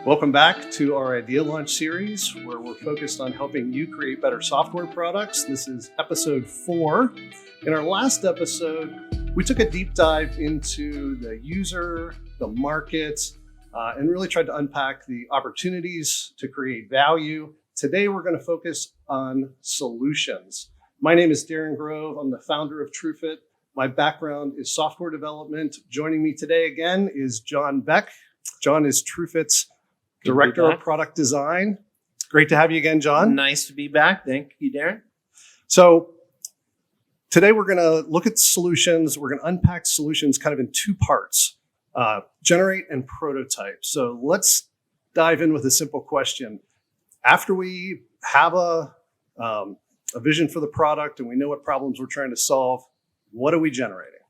Welcome back to our Idea Launch series, where we're focused on helping you create better software products. This is episode 4. In our last episode, we took a deep dive into the user, the market, and really tried to unpack the opportunities to create value. Today, we're going to focus on solutions. My name is Darrin Grove. I'm the founder of TrueFit. My background is software development. Joining me today again is John Beck. John is TrueFit's Director of Product Design. Great to have you again, John. Nice to be back. Thank you, Darrin. So today we're going to look at solutions. We're going to unpack solutions kind of in two parts, generate and prototype. So let's dive in with a simple question. After we have a vision for the product and we know what problems we're trying to solve, what are we generating?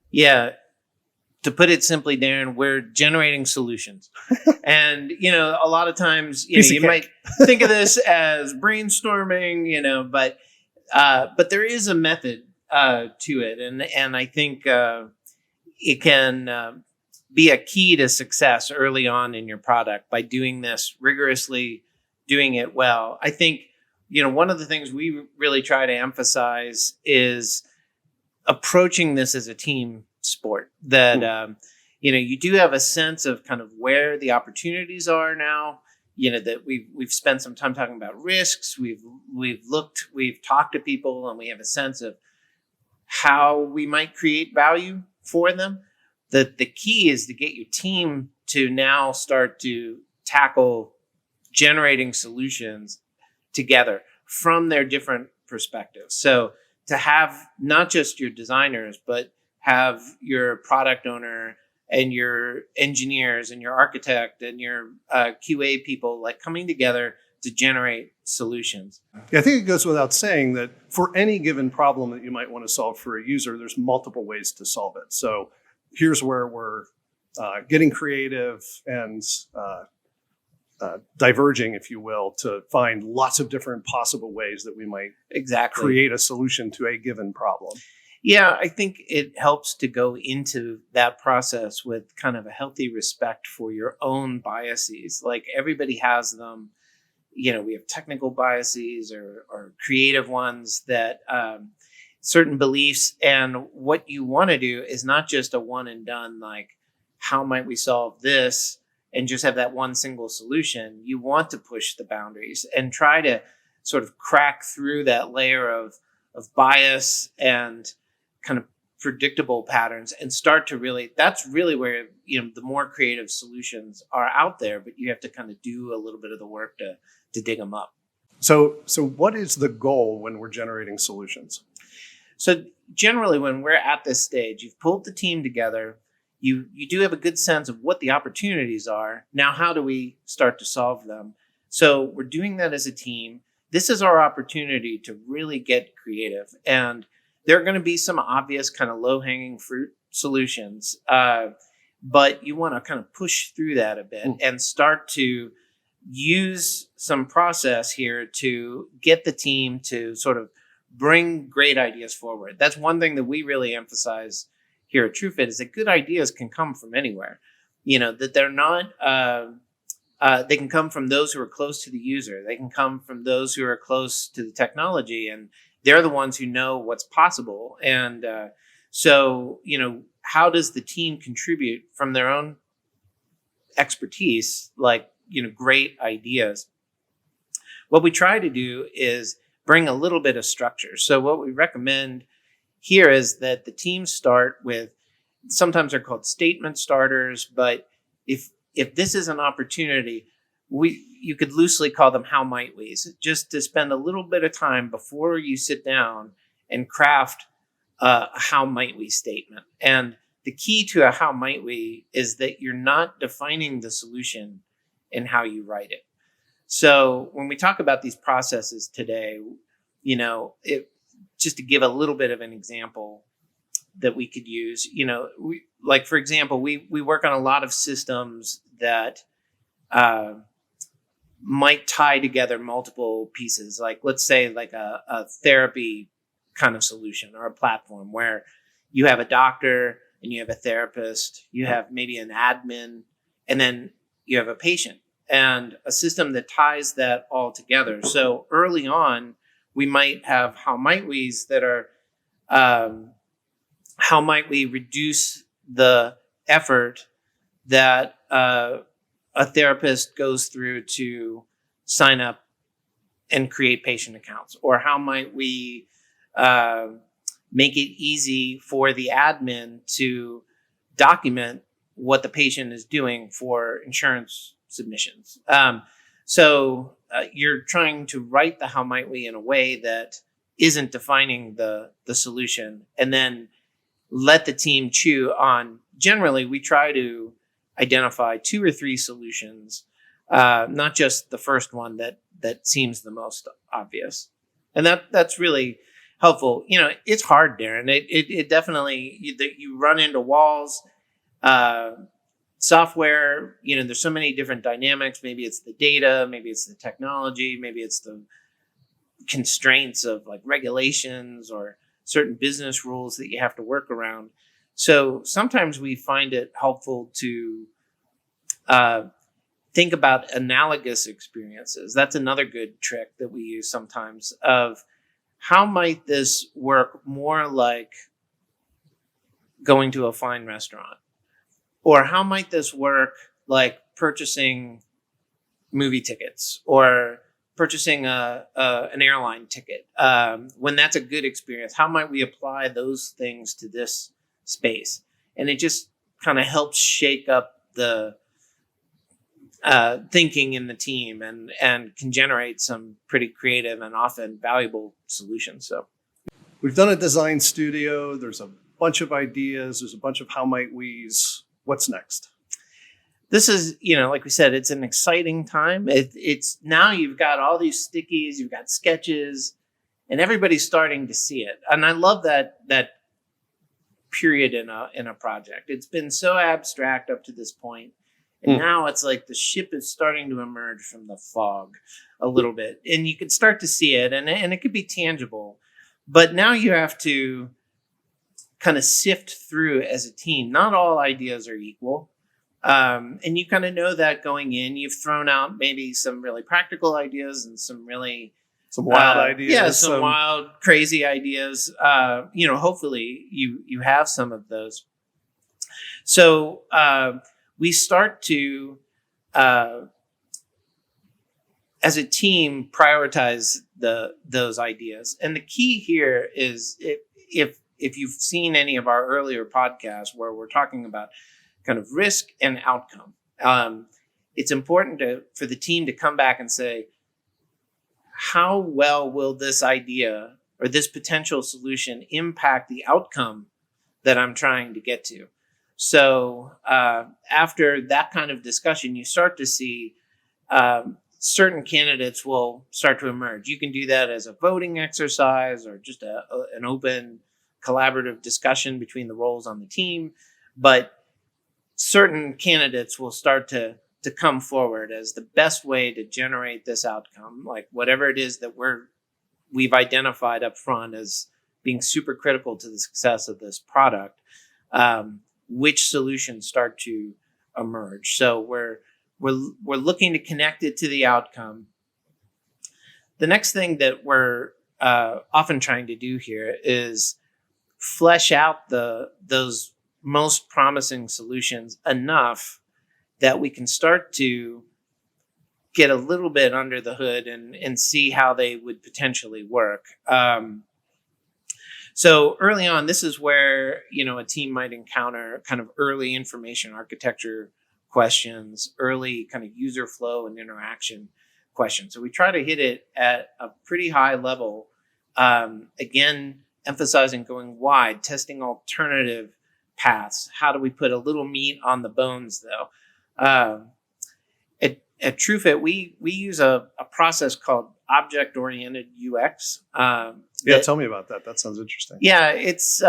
Yeah. To put it simply, Darrin, we're generating solutions. And, a lot of times, you might think of this as brainstorming, but there is a method to it. And I think it can be a key to success early on in your product by doing this rigorously, doing it well. I think, one of the things we really try to emphasize is approaching this as a team sport, that you do have a sense of kind of where the opportunities are now, that we've spent some time talking about risks, we've talked to people, and we have a sense of how we might create value for them. The key is to get your team to now start to tackle generating solutions together from their different perspectives. So to have not just your designers, but have your product owner and your engineers and your architect and your QA people coming together to generate solutions. Yeah, I think it goes without saying that for any given problem that you might want to solve for a user, there's multiple ways to solve it. So here's where we're getting creative and diverging, if you will, to find lots of different possible ways that we might create a solution to a given problem. Yeah, I think it helps to go into that process with kind of a healthy respect for your own biases. Like everybody has them. We have technical biases or creative ones that certain beliefs. And what you want to do is not just a one and done, like how might we solve this and just have that one single solution. You want to push the boundaries and try to sort of crack through that layer of bias and kind of predictable patterns and start to that's really where, the more creative solutions are out there, but you have to kind of do a little bit of the work to dig them up. So what is the goal when we're generating solutions? So generally when we're at this stage, you've pulled the team together, you do have a good sense of what the opportunities are. Now, how do we start to solve them? So we're doing that as a team. This is our opportunity to really get creative. And there are going to be some obvious kind of low-hanging fruit solutions, but you want to kind of push through that a bit and start to use some process here to get the team to sort of bring great ideas forward. That's one thing that we really emphasize here at TrueFit, is that good ideas can come from anywhere. That they're not, they can come from those who are close to the user. They can come from those who are close to the technology, and they're the ones who know what's possible. And so, how does the team contribute from their own expertise, great ideas? What we try to do is bring a little bit of structure. So what we recommend here is that the teams start with, sometimes they're called statement starters, but if this is an opportunity, you could loosely call them how might we's, just to spend a little bit of time before you sit down and craft a how might we statement. And the key to a how might we is that you're not defining the solution in how you write it. So when we talk about these processes today, just to give a little bit of an example that we could use, for example, we work on a lot of systems that might tie together multiple pieces. Like, let's say like a therapy kind of solution or a platform where you have a doctor and you have a therapist, you have maybe an admin, and then you have a patient, and a system that ties that all together. So early on, we might have how might we's that are how might we reduce the effort that a therapist goes through to sign up and create patient accounts, or how might we make it easy for the admin to document what the patient is doing for insurance submissions. So you're trying to write the how might we in a way that isn't defining the solution, and then let the team chew on. Generally, we try to identify 2 or 3 solutions, not just the first one that seems the most obvious. And that's really helpful. It's hard, Darrin. It definitely, you run into walls. Software, there's so many different dynamics. Maybe it's the data, maybe it's the technology, maybe it's the constraints of like regulations or certain business rules that you have to work around. So sometimes we find it helpful to think about analogous experiences. That's another good trick that we use sometimes, of how might this work more like going to a fine restaurant? Or how might this work like purchasing movie tickets or purchasing an airline ticket? When that's a good experience, how might we apply those things to this space? And it just kind of helps shake up the thinking in the team and can generate some pretty creative and often valuable solutions. So we've done a design studio. There's a bunch of ideas. There's a bunch of how might we's. What's next? This is, like we said, it's an exciting time. It's now you've got all these stickies, you've got sketches, and everybody's starting to see it. And I love that period in a project. It's been so abstract up to this point. And now it's like the ship is starting to emerge from the fog a little bit. And you can start to see it, and it could be tangible. But now you have to kind of sift through as a team. Not all ideas are equal. And you kind of know that going in. You've thrown out maybe some really practical ideas and some wild ideas. Yeah, some wild, crazy ideas. Hopefully you have some of those. So we start to, as a team, prioritize those ideas. And the key here is if you've seen any of our earlier podcasts where we're talking about kind of risk and outcome, it's important for the team to come back and say, how well will this idea or this potential solution impact the outcome that I'm trying to get to? So after that kind of discussion, you start to see certain candidates will start to emerge. You can do that as a voting exercise or just an open collaborative discussion between the roles on the team, but certain candidates will start to come forward as the best way to generate this outcome, like whatever it is that we've identified up front as being super critical to the success of this product. Which solutions start to emerge? So we're looking to connect it to the outcome. The next thing that we're often trying to do here is flesh out those most promising solutions enough that we can start to get a little bit under the hood and see how they would potentially work. So early on, this is where, a team might encounter kind of early information architecture questions, early kind of user flow and interaction questions. So we try to hit it at a pretty high level. Again, emphasizing going wide, testing alternative paths. How do we put a little meat on the bones, though? At TrueFit, we use a process called object-oriented UX. Tell me about that. That sounds interesting. Yeah, it's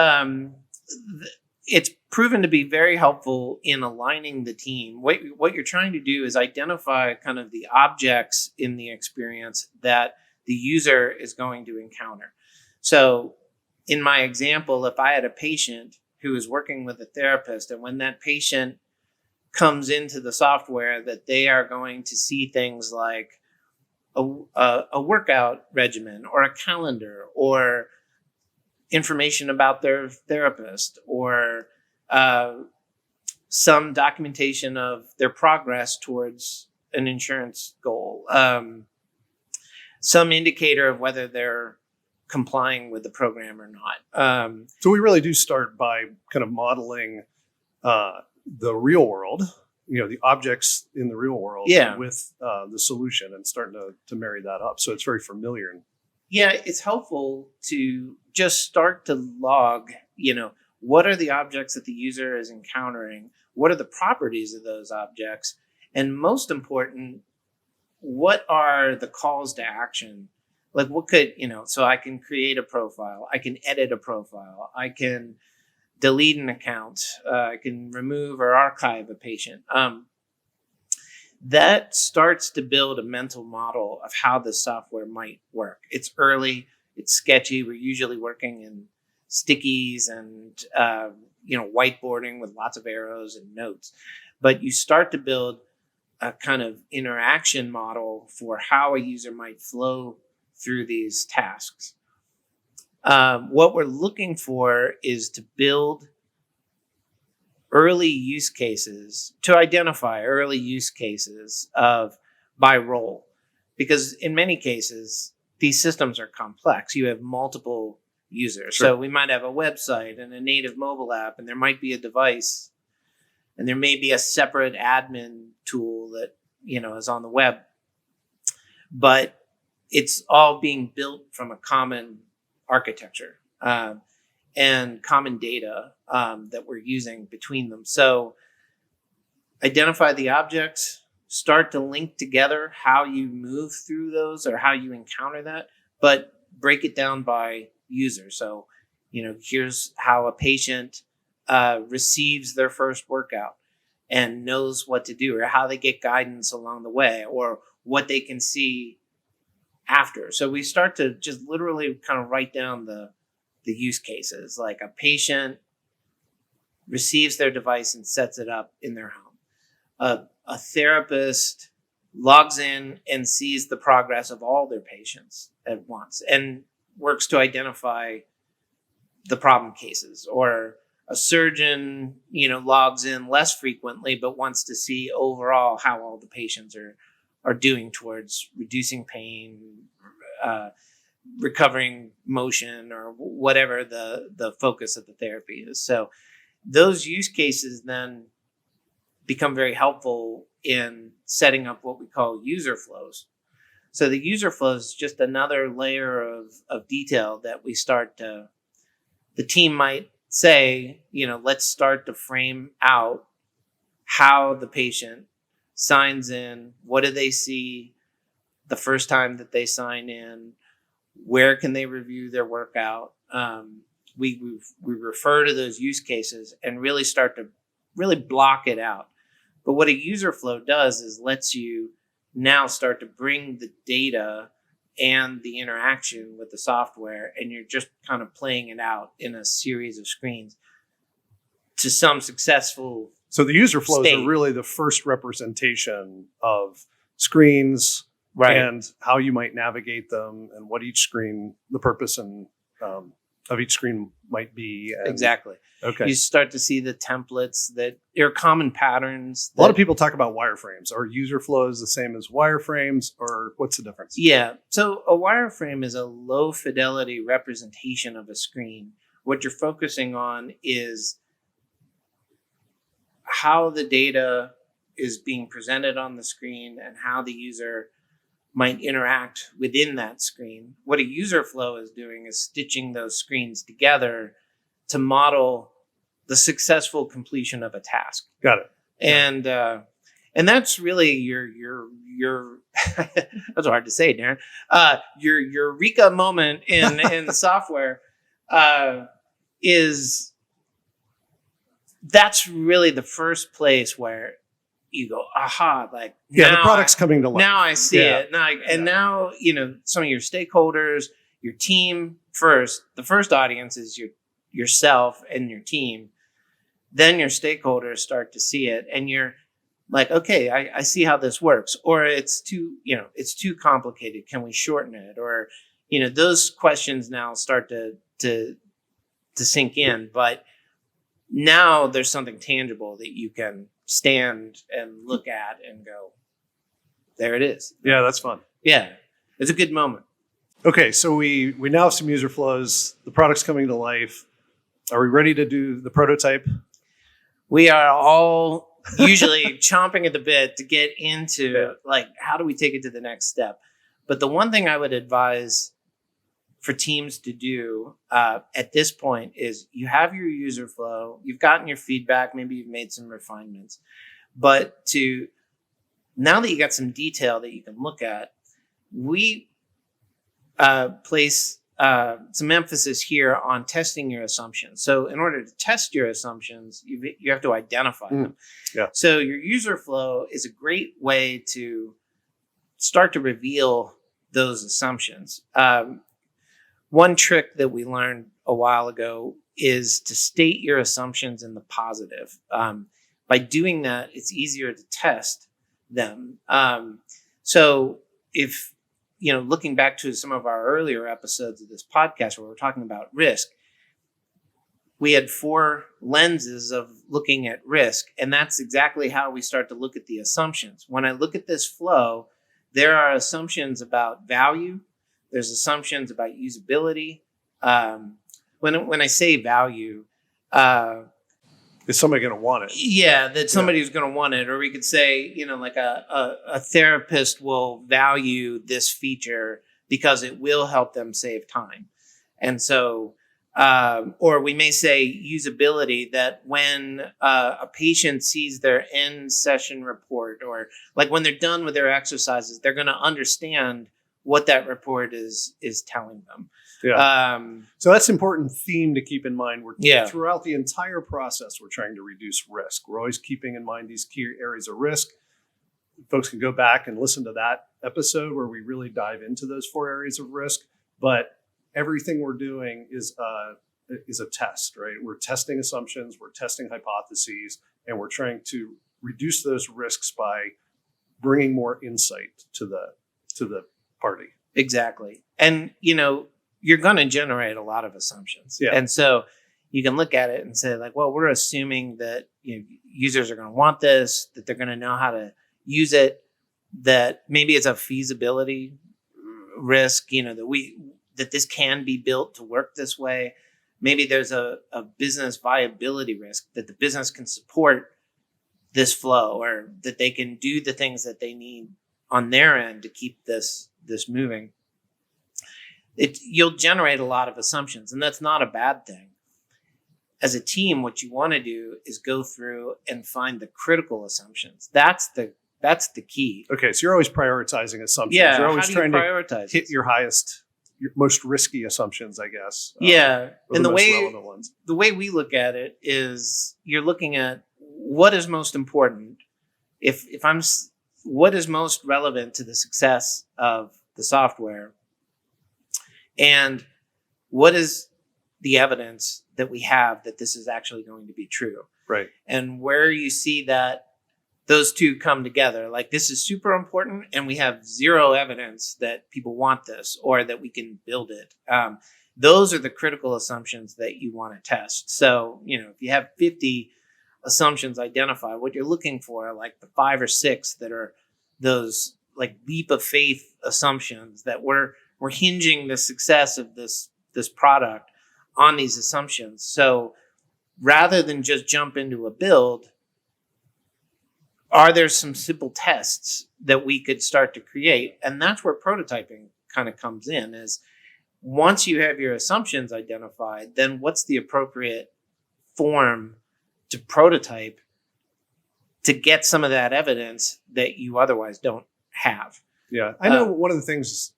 proven to be very helpful in aligning the team. What you're trying to do is identify kind of the objects in the experience that the user is going to encounter. So in my example, if I had a patient who is working with a therapist, and when that patient comes into the software that they are going to see things like a workout regimen or a calendar or information about their therapist or some documentation of their progress towards an insurance goal, some indicator of whether they're complying with the program or not. So we really do start by kind of modeling the real world, the objects in the real world with the solution and starting to marry that up. So it's very familiar. Yeah, it's helpful to just start to log, what are the objects that the user is encountering? What are the properties of those objects? And most important, what are the calls to action? Like what could, so I can create a profile, I can edit a profile, I can delete an account, I can remove or archive a patient. That starts to build a mental model of how the software might work. It's early, it's sketchy. We're usually working in stickies and, whiteboarding with lots of arrows and notes. But you start to build a kind of interaction model for how a user might flow through these tasks. What we're looking for is to build early use cases, to identify early use cases by role. Because in many cases, these systems are complex. You have multiple users. Sure. So we might have a website and a native mobile app, and there might be a device, and there may be a separate admin tool that, is on the web. But it's all being built from a common architecture and common data that we're using between them. So identify the objects, start to link together how you move through those or how you encounter that, but break it down by user. So, here's how a patient receives their first workout and knows what to do, or how they get guidance along the way, or what they can see after. So we start to just literally kind of write down the use cases, like a patient receives their device and sets it up in their home. A therapist logs in and sees the progress of all their patients at once and works to identify the problem cases. Or a surgeon, logs in less frequently, but wants to see overall how all the patients are doing towards reducing pain, recovering motion, or whatever the focus of the therapy is. So those use cases then become very helpful in setting up what we call user flows. So the user flows is just another layer of detail that we the team might say, let's start to frame out how the patient signs in, what do they see the first time that they sign in, where can they review their workout. We refer to those use cases and really start to really block it out. But what a user flow does is lets you now start to bring the data and the interaction with the software, and you're just kind of playing it out in a series of screens to some successful. So the user flows are really the first representation of screens, right, and how you might navigate them and what each screen, the purpose and of each screen might be. And, exactly. Okay. You start to see the templates that are common patterns. A lot of people talk about wireframes. Are user flows the same as wireframes, or what's the difference? Yeah. So a wireframe is a low fidelity representation of a screen. What you're focusing on is how the data is being presented on the screen and how the user might interact within that screen. What a user flow is doing is stitching those screens together to model the successful completion of a task. Got it. And that's really your that's hard to say, Darrin. Your eureka moment in the software is that's really the first place where you go, aha, like, the product's coming to life. Now I see it. Now, some of your stakeholders, your team first, the first audience is yourself and your team. Then your stakeholders start to see it, and you're like, okay, I see how this works, or it's too complicated. Can we shorten it? Or, those questions now start to sink in, but now there's something tangible that you can stand and look at and go, there it is. Yeah, that's fun. Yeah, it's a good moment. Okay, so we now have some user flows. The product's coming to life. Are we ready to do the prototype? We are all usually chomping at the bit to get into how do we take it to the next step? But the one thing I would advise for teams to do at this point is you have your user flow, you've gotten your feedback, maybe you've made some refinements, but now that you got some detail that you can look at, we place some emphasis here on testing your assumptions. So in order to test your assumptions, you have to identify them. Yeah. So your user flow is a great way to start to reveal those assumptions. One trick that we learned a while ago is to state your assumptions in the positive. By doing that, it's easier to test them. So if looking back to some of our earlier episodes of this podcast where we're talking about risk, we had 4 lenses of looking at risk. And that's exactly how we start to look at the assumptions. When I look at this flow, there are assumptions about value. There's assumptions about usability. When I say value, is somebody going to want it? Yeah, that somebody's going to want it. Or we could say, like a therapist will value this feature because it will help them save time. And so, or we may say usability, that when a patient sees their end session report, or like when they're done with their exercises, they're going to understand what that report is telling them. Yeah. So that's an important theme to keep in mind. Throughout the entire process, we're trying to reduce risk. We're always keeping in mind these key areas of risk. Folks can go back and listen to that episode where we really dive into those 4 areas of risk. But everything we're doing is a test, right? We're testing assumptions, we're testing hypotheses, and we're trying to reduce those risks by bringing more insight to the party. Exactly. And, you're going to generate a lot of assumptions. Yeah. And so you can look at it and say, like, well, we're assuming that users are going to want this, that they're going to know how to use it, that maybe it's a feasibility risk, that this can be built to work this way. Maybe there's a business viability risk, that the business can support this flow, or that they can do the things that they need on their end to keep this moving. You'll generate a lot of assumptions, and that's not a bad thing. As a team, what you want to do is go through and find the critical assumptions. That's the key. Okay, so you're always prioritizing assumptions. Yeah, you're always trying to hit your most risky assumptions, I guess. Yeah, and the relevant ones. The way we look at it is you're looking at what is most important. What is most relevant to the success of the software, and what is the evidence that we have that this is actually going to be true. Right. And where you see that those two come together, like this is super important and we have 0 evidence that people want this or that we can build it. Those are the critical assumptions that you want to test. So, if you have 50 assumptions identified, what you're looking for are like the 5 or 6 that are those like leap of faith assumptions that we're hinging the success of this product on these assumptions. So rather than just jump into a build, are there some simple tests that we could start to create? And that's where prototyping kind of comes in, is once you have your assumptions identified, then what's the appropriate form to prototype to get some of that evidence that you otherwise don't have? Yeah, I know one of the things,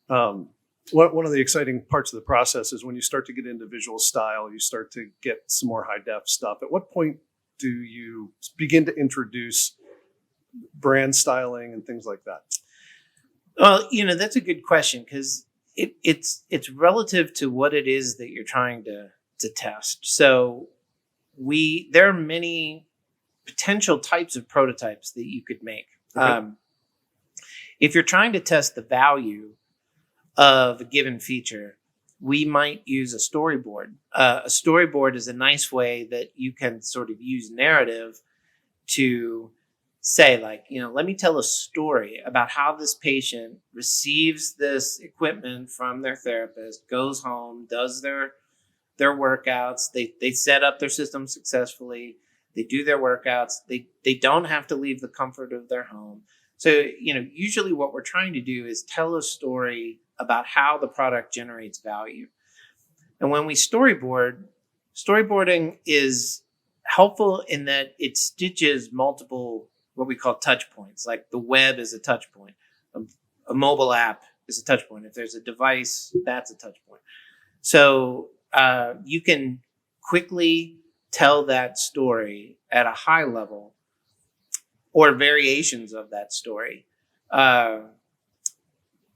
one of the exciting parts of the process is when you start to get into visual style, you start to get some more high def stuff. At what point do you begin to introduce brand styling and things like that? Well, that's a good question, because it's relative to what it is that you're trying to test. So there are many potential types of prototypes that you could make. Okay. If you're trying to test the value of a given feature, we might use a storyboard. A storyboard is a nice way that you can sort of use narrative to say, like, let me tell a story about how this patient receives this equipment from their therapist, goes home, does their workouts, they set up their system successfully, they do their workouts, they don't have to leave the comfort of their home. So, usually what we're trying to do is tell a story about how the product generates value. And when we storyboarding is helpful in that it stitches multiple, what we call touch points. Like the web is a touch point. A mobile app is a touch point. If there's a device, that's a touch point. So you can quickly tell that story at a high level or variations of that story.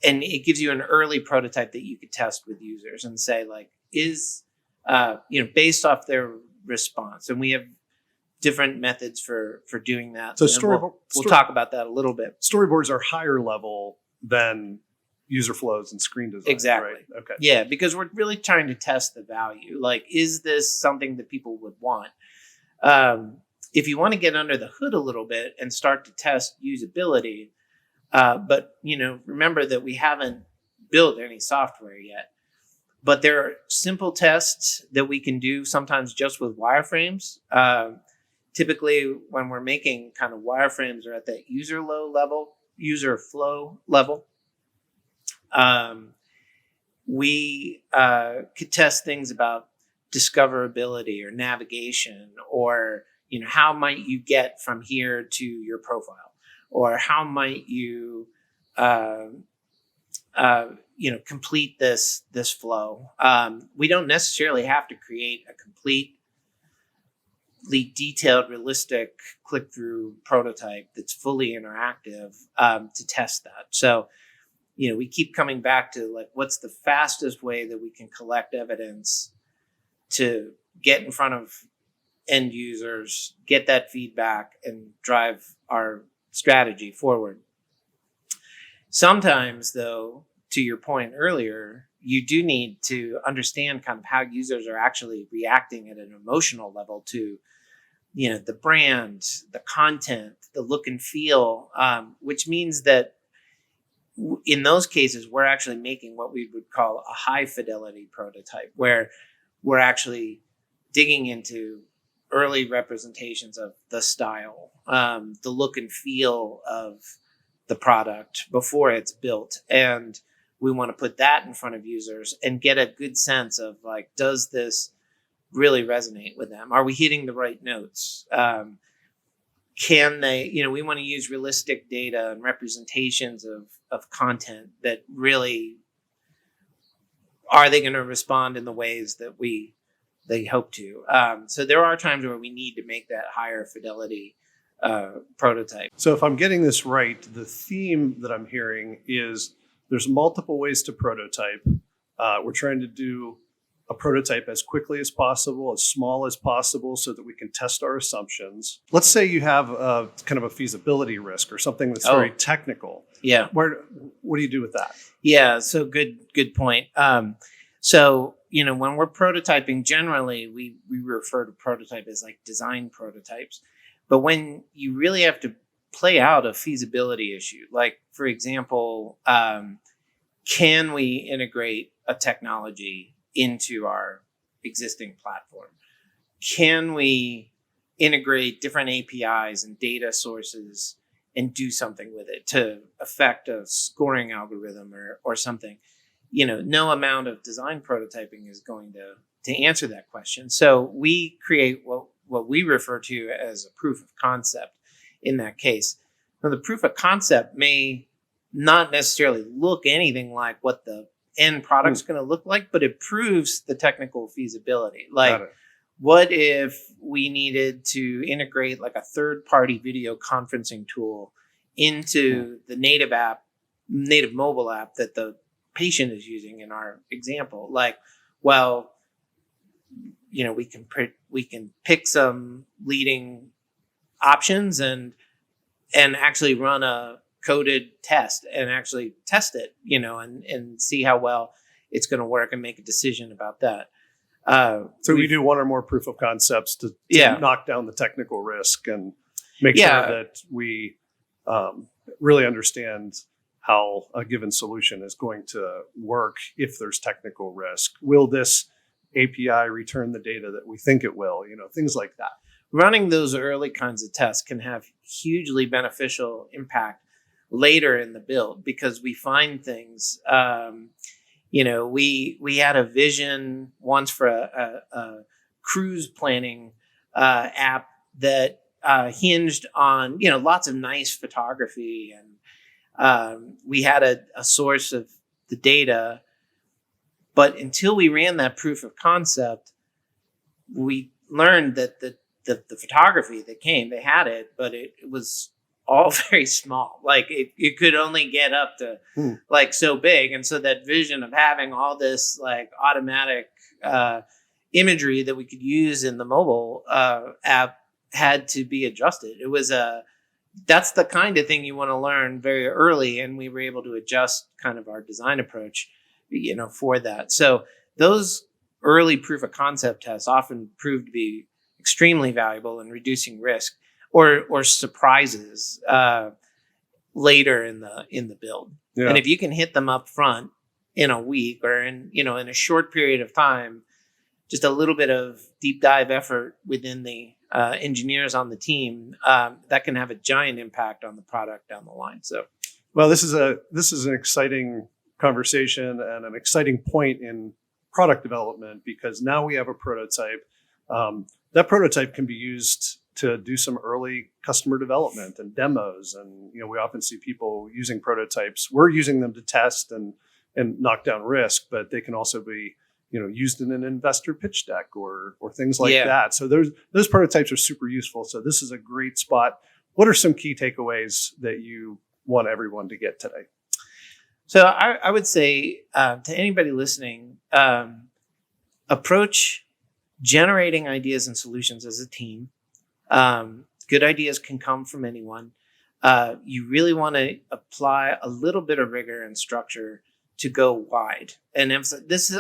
And it gives you an early prototype that you could test with users and say, like, is, based off their response. And we have different methods for doing that. So we'll talk about that a little bit. Storyboards are higher level than user flows and screen design. Exactly. Right? Okay. Yeah, because we're really trying to test the value. Like, is this something that people would want? If you want to get under the hood a little bit and start to test usability, but remember that we haven't built any software yet. But there are simple tests that we can do sometimes just with wireframes. Typically, when we're making kind of wireframes are at that user flow level. We could test things about discoverability or navigation, or how might you get from here to your profile, or how might you complete this flow. We don't necessarily have to create a completely detailed, realistic click-through prototype that's fully interactive to test that. So, we keep coming back to, like, what's the fastest way that we can collect evidence to get in front of end users, get that feedback, and drive our strategy forward. Sometimes, though, to your point earlier, you do need to understand kind of how users are actually reacting at an emotional level to, the brand, the content, the look and feel, which means that in those cases, we're actually making what we would call a high fidelity prototype, where we're actually digging into early representations of the style, the look and feel of the product before it's built. And we want to put that in front of users and get a good sense of, like, does this really resonate with them? Are we hitting the right notes? Can they, we want to use realistic data and representations of content that really, are they going to respond in the ways that they hope to? So there are times where we need to make that higher fidelity prototype. So if I'm getting this right, the theme that I'm hearing is there's multiple ways to prototype. We're trying to do a prototype as quickly as possible, as small as possible, so that we can test our assumptions. Let's say you have a kind of a feasibility risk or something that's very technical. Yeah. What do you do with that? Yeah. So good point. So, when we're prototyping, generally we refer to prototype as like design prototypes. But when you really have to play out a feasibility issue, like, for example, can we integrate a technology into our existing platform? Can we integrate different APIs and data sources and do something with it to affect a scoring algorithm or something? No amount of design prototyping is going to answer that question. So we create what we refer to as a proof of concept in that case. Now, the proof of concept may not necessarily look anything like what the end product's going to look like, but it proves the technical feasibility. Like, what if we needed to integrate like a third-party video conferencing tool into the native mobile app that the patient is using in our example? Like, well, we can pick some leading options and actually run a coded test and actually test it, and see how well it's going to work and make a decision about that. So we do one or more proof of concepts to knock down the technical risk and make sure that we really understand how a given solution is going to work if there's technical risk. Will this API return the data that we think it will? Things like that. Running those early kinds of tests can have hugely beneficial impact later in the build, because we find things. We had a vision once for a cruise planning app that hinged on lots of nice photography, and we had a source of the data. But until we ran that proof of concept, we learned that the photography that came, they had it, but it was all very small. Like it could only get up to like so big. And so that vision of having all this like automatic imagery that we could use in the mobile app had to be adjusted. It was that's the kind of thing you want to learn very early. And we were able to adjust kind of our design approach, for that. So those early proof of concept tests often proved to be extremely valuable in reducing risk or surprises later in the build. Yeah. And if you can hit them up front in a week or in a short period of time, just a little bit of deep dive effort within the engineers on the team, that can have a giant impact on the product down the line. So, well, this is an exciting conversation and an exciting point in product development, because now we have a prototype. That prototype can be used to do some early customer development and demos. And, we often see people using prototypes. We're using them to test and knock down risk, but they can also be, used in an investor pitch deck or things like that. So those prototypes are super useful. So this is a great spot. What are some key takeaways that you want everyone to get today? So I would say to anybody listening, approach generating ideas and solutions as a team. Good ideas can come from anyone. You really want to apply a little bit of rigor and structure to go wide. And this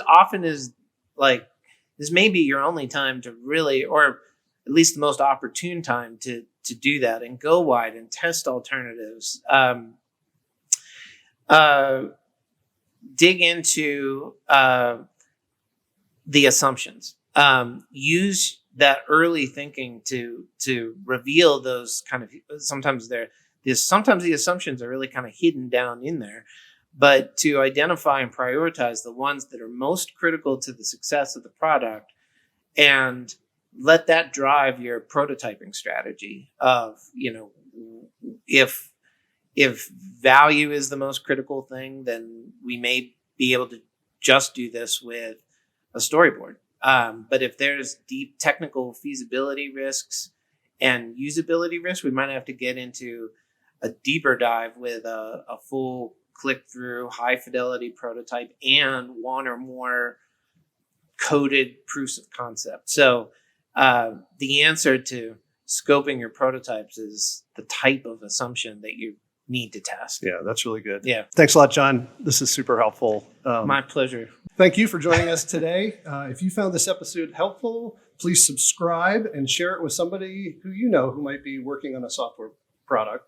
may be your only time to really, or at least the most opportune time to do that and go wide and test alternatives. Dig into the assumptions. Use that early thinking to reveal those kind of, sometimes the assumptions are really kind of hidden down in there, but to identify and prioritize the ones that are most critical to the success of the product, and let that drive your prototyping strategy of, if value is the most critical thing, then we may be able to just do this with a storyboard. But if there's deep technical feasibility risks and usability risks, we might have to get into a deeper dive with a full click-through, high-fidelity prototype and one or more coded proofs of concept. So the answer to scoping your prototypes is the type of assumption that you need to test. Yeah, that's really good. Yeah. Thanks a lot, John. This is super helpful. My pleasure. Thank you for joining us today. If you found this episode helpful, please subscribe and share it with somebody who might be working on a software product.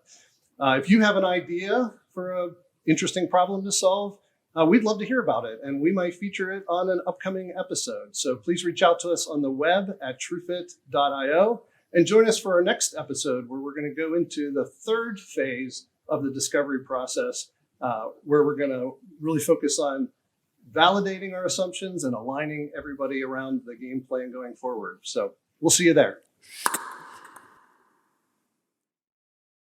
If you have an idea for an interesting problem to solve, we'd love to hear about it, and we might feature it on an upcoming episode. So please reach out to us on the web at truefit.io and join us for our next episode, where we're going to go into the third phase of the discovery process, where we're going to really focus on validating our assumptions and aligning everybody around the game plan going forward. So we'll see you there.